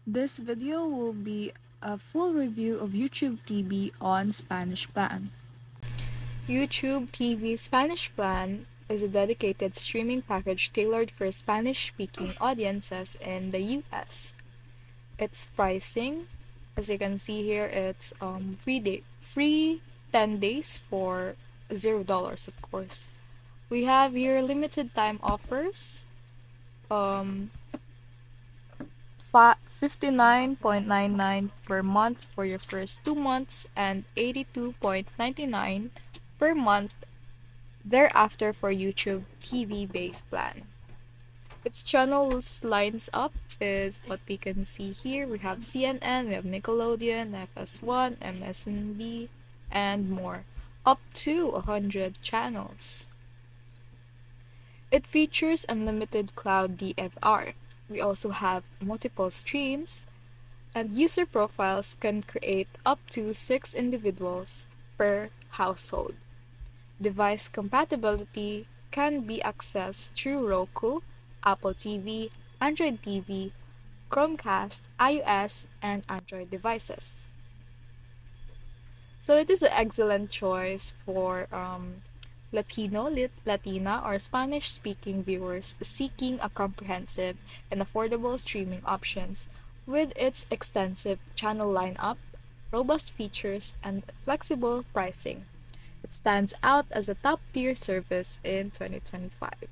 This video will be a full review of YouTube TV on Spanish plan. YouTube TV Spanish Plan is a dedicated streaming package tailored for Spanish-speaking audiences in the US. Its pricing, as you can see here, it's free 10 days for $0, of course. We have here limited time offers, um, 59.99 per month for your first 2 months and 82.99 per month thereafter for YouTube TV base plan. Its channels lines up is what we can see here. We have CNN, we have Nickelodeon, FS1, MSNB, and more. Up to 100 channels. It features unlimited cloud DVR. We also have multiple streams, and user profiles can create up to 6 individuals per household. Device compatibility can be accessed through Roku, Apple TV, Android TV, Chromecast, iOS, and Android devices. So it is an excellent choice for Latina, or Spanish-speaking viewers seeking a comprehensive and affordable streaming options with its extensive channel lineup, robust features, and flexible pricing. It stands out as a top-tier service in 2025.